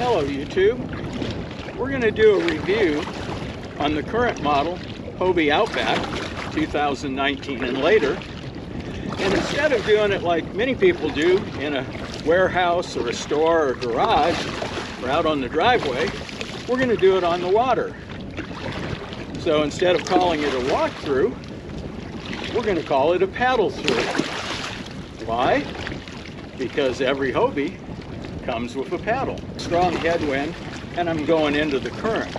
Hello YouTube. We're going to do a review on the current model Hobie Outback 2019 and later. And instead of doing it like many people do in a warehouse or a store or garage or out on the driveway, we're going to do it on the water. So instead of calling it a walkthrough, we're going to call it a paddle through. Why? Because every Hobie comes with a paddle. Strong headwind, and I'm going into the current.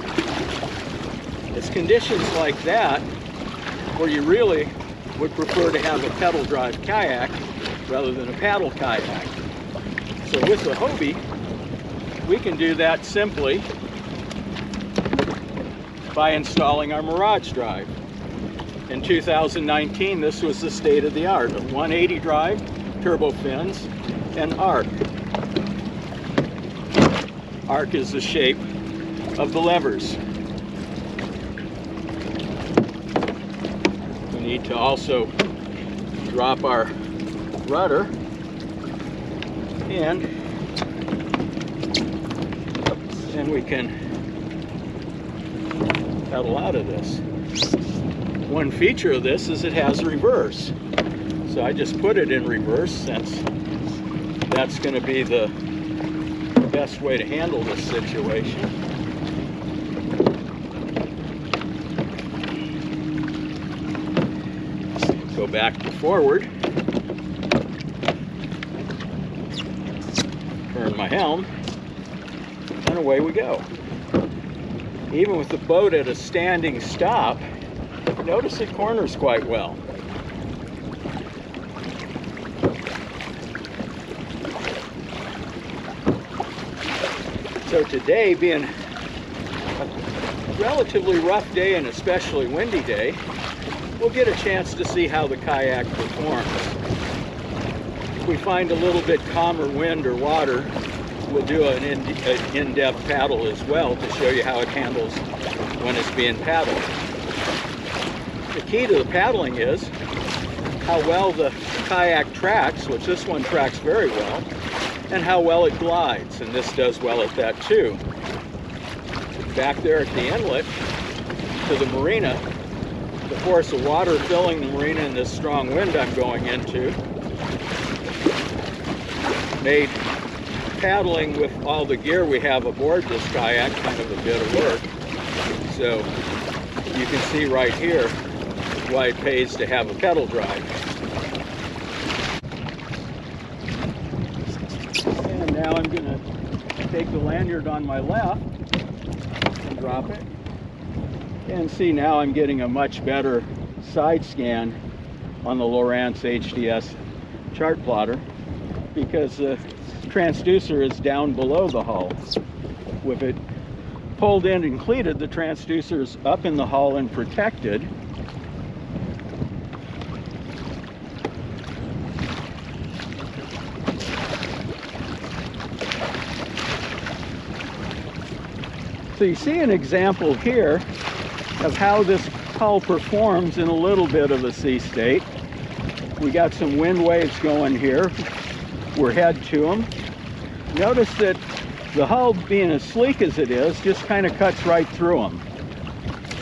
It's conditions like that where you really would prefer to have a pedal drive kayak rather than a paddle kayak. So with the Hobie, we can do that simply by installing our Mirage drive. In 2019, this was the state of the art of 180 drive, turbo fins, and arc. Arc is the shape of the levers. We need to also drop our rudder and we can pedal out of this. One feature of this is it has reverse. So I just put it in reverse since that's going to be the best way to handle this situation. Go back to forward. Turn my helm. And away we go. Even with the boat at a standing stop, notice it corners quite well. So today, being a relatively rough day and especially windy day, we'll get a chance to see how the kayak performs. If we find a little bit calmer wind or water, we'll do an in-depth paddle as well to show you how it handles when it's being paddled. The key to the paddling is how well the kayak tracks, which this one tracks very well, and how well it glides, and this does well at that too. Back there at the inlet to the marina, the force of water filling the marina and this strong wind I'm going into made paddling with all the gear we have aboard this kayak kind of a bit of work. So you can see right here why it pays to have a pedal drive. And now I'm going to take the lanyard on my left and drop it. And see, now I'm getting a much better side scan on the Lowrance HDS chart plotter because the transducer is down below the hull. With it pulled in and cleated, the transducer is up in the hull and protected. So you see an example here of how this hull performs in a little bit of a sea state. We got some wind waves going here. We're head to them. Notice that the hull, being as sleek as it is, just kind of cuts right through them.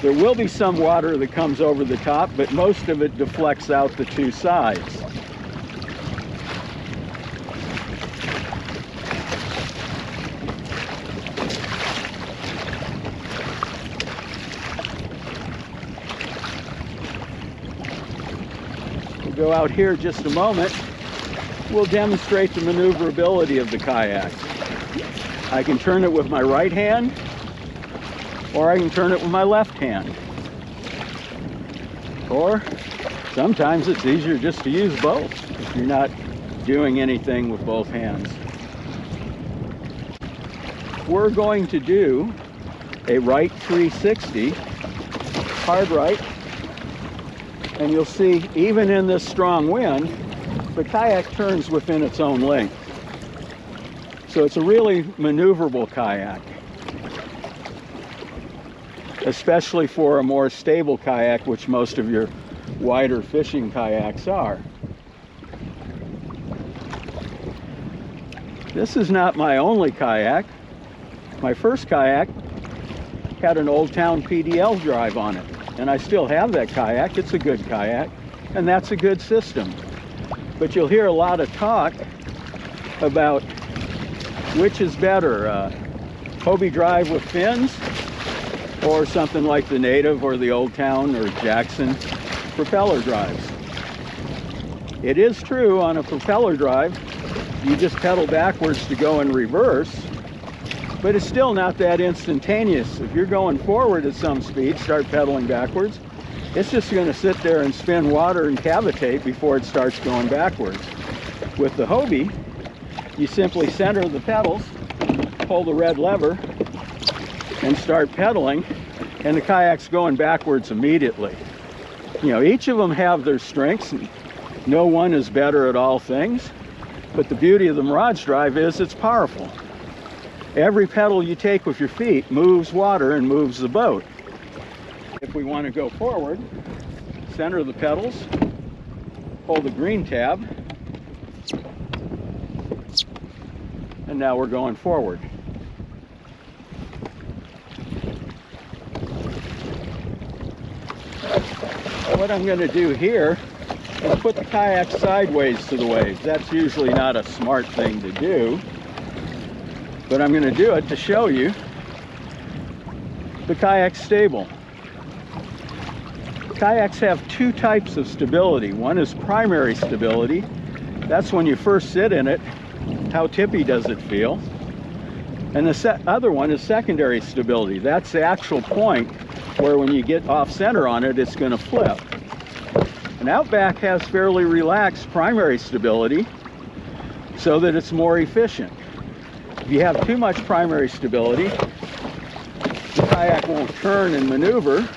There will be some water that comes over the top, but most of it deflects out the two sides. We'll go out here just a moment. We'll demonstrate the maneuverability of the kayak. I can turn it with my right hand, or I can turn it with my left hand. Or sometimes it's easier just to use both if you're not doing anything with both hands. We're going to do a right 360, hard right, and you'll see even in this strong wind, the kayak turns within its own length. So it's a really maneuverable kayak, especially for a more stable kayak, which most of your wider fishing kayaks are. This is not my only kayak. My first kayak had an Old Town PDL drive on it, and I still have that kayak. It's a good kayak, and that's a good system. But you'll hear a lot of talk about which is better, Hobie drive with fins or something like the Native or the Old Town or Jackson propeller drives. It is true on a propeller drive, you just pedal backwards to go in reverse, but it's still not that instantaneous. If you're going forward at some speed, start pedaling backwards, it's just going to sit there and spin water and cavitate before it starts going backwards. With the Hobie, you simply center the pedals, pull the red lever, and start pedaling, and the kayak's going backwards immediately. You know, each of them have their strengths. No one is better at all things, but the beauty of the Mirage drive is it's powerful. Every pedal you take with your feet moves water and moves the boat. If we want to go forward, center the pedals, pull the green tab, and now we're going forward. What I'm going to do here is put the kayak sideways to the waves. That's usually not a smart thing to do, but I'm going to do it to show you the kayak's stable. Kayaks have two types of stability. One is primary stability. That's when you first sit in it, how tippy does it feel? And the other one is secondary stability. That's the actual point where when you get off center on it, it's going to flip. An Outback has fairly relaxed primary stability so that it's more efficient. If you have too much primary stability, the kayak won't turn and maneuver,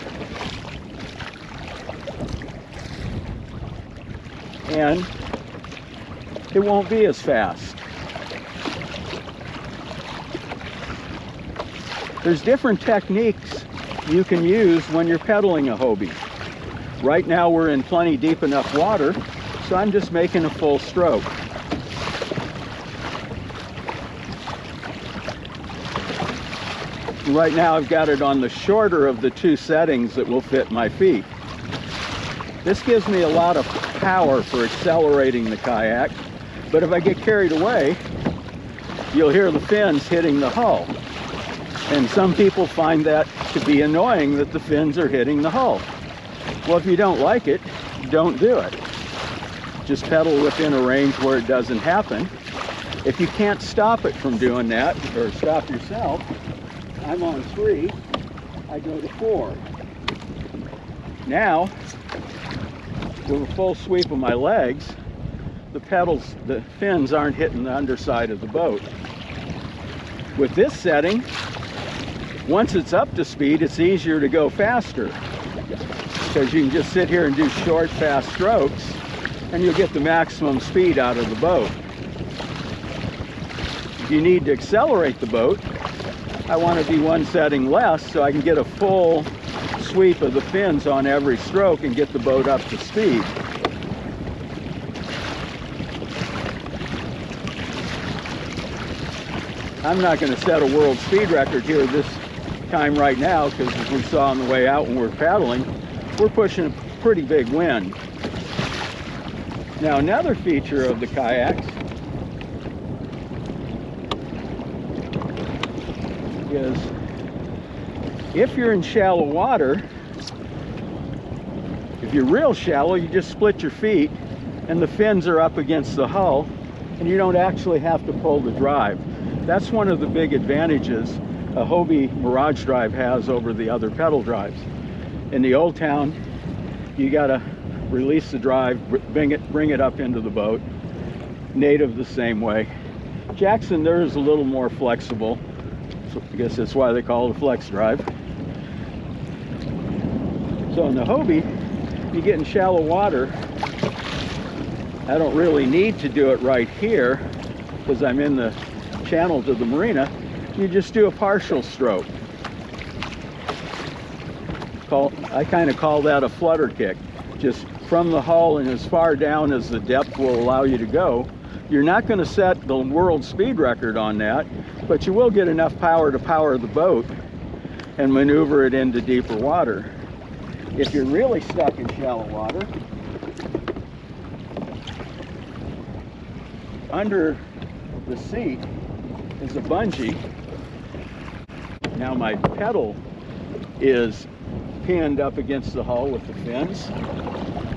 and it won't be as fast. There's different techniques you can use when you're pedaling a Hobie. Right now we're in plenty deep enough water, so I'm just making a full stroke. Right now I've got it on the shorter of the two settings that will fit my feet. This gives me a lot of power for accelerating the kayak, but if I get carried away, you'll hear the fins hitting the hull. And some people find that to be annoying, that the fins are hitting the hull. Well, if you don't like it, don't do it. Just pedal within a range where it doesn't happen. If you can't stop it from doing that, or stop yourself, I'm on 3, I go to 4. Now, with a full sweep of my legs, the fins aren't hitting the underside of the boat. With this setting, once it's up to speed, it's easier to go faster, because you can just sit here and do short, fast strokes, and you'll get the maximum speed out of the boat. If you need to accelerate the boat, I want to be one setting less so I can get a full sweep of the fins on every stroke and get the boat up to speed. I'm not going to set a world speed record here this time right now, because as we saw on the way out when we're paddling, we're pushing a pretty big wind. Now, another feature of the kayaks is if you're in shallow water, if you're real shallow, you just split your feet and the fins are up against the hull and you don't actually have to pull the drive. That's one of the big advantages a Hobie Mirage drive has over the other pedal drives. In the Old Town, you gotta release the drive, bring it up into the boat. Native the same way. Jackson, there is a little more flexible, so I guess that's why they call it a flex drive. So in the Hobie, you get in shallow water. I don't really need to do it right here because I'm in the channel to the marina. You just do a partial stroke. I kind of call that a flutter kick. Just from the hull and as far down as the depth will allow you to go, You're not going to set the world speed record on that, but you will get enough power to power the boat and maneuver it into deeper water. If you're really stuck in shallow water, under the seat is a bungee. Now my pedal is pinned up against the hull with the fins,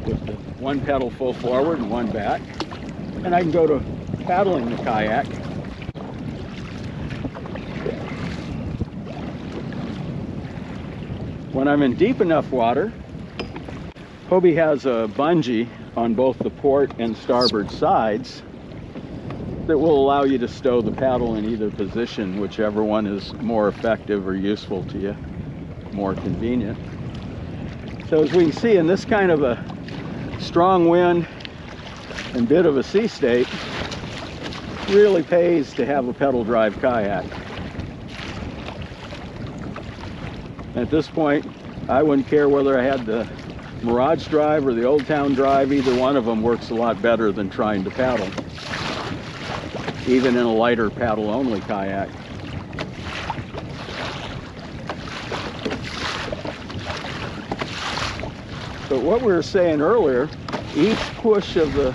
with the one pedal full forward and one back. And I can go to paddling the kayak. When I'm in deep enough water, Hobie has a bungee on both the port and starboard sides that will allow you to stow the paddle in either position, whichever one is more effective or useful to you, more convenient. So as we can see, in this kind of a strong wind and bit of a sea state, it really pays to have a pedal drive kayak. At this point, I wouldn't care whether I had the Mirage drive or the Old Town drive. Either one of them works a lot better than trying to paddle, even in a lighter paddle-only kayak. But what we were saying earlier, each push of the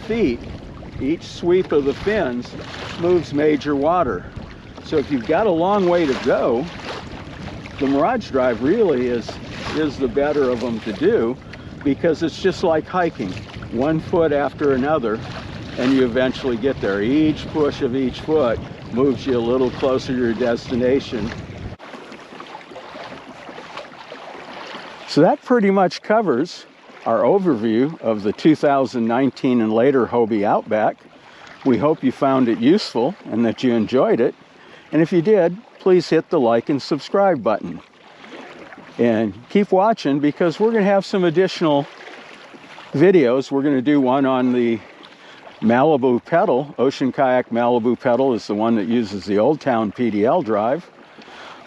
feet, each sweep of the fins moves major water. So if you've got a long way to go, the Mirage drive really is the better of them to do, because it's just like hiking, one foot after another, and you eventually get there. Each push of each foot moves you a little closer to your destination. So that pretty much covers our overview of the 2019 and later Hobie Outback. We hope you found it useful and that you enjoyed it. And if you did, please hit the like and subscribe button. And keep watching, because we're going to have some additional videos. We're going to do one on the Malibu pedal. Ocean Kayak Malibu pedal is the one that uses the Old Town PDL drive.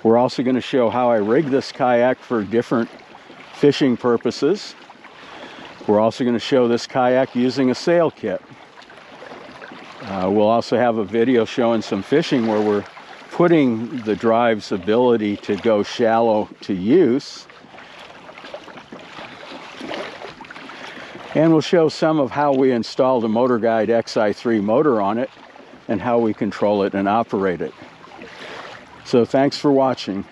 We're also going to show how I rig this kayak for different fishing purposes. We're also going to show this kayak using a sail kit. We'll also have a video showing some fishing where we're putting the drive's ability to go shallow to use. And we'll show some of how we installed a Motor Guide XI3 motor on it and how we control it and operate it. So thanks for watching.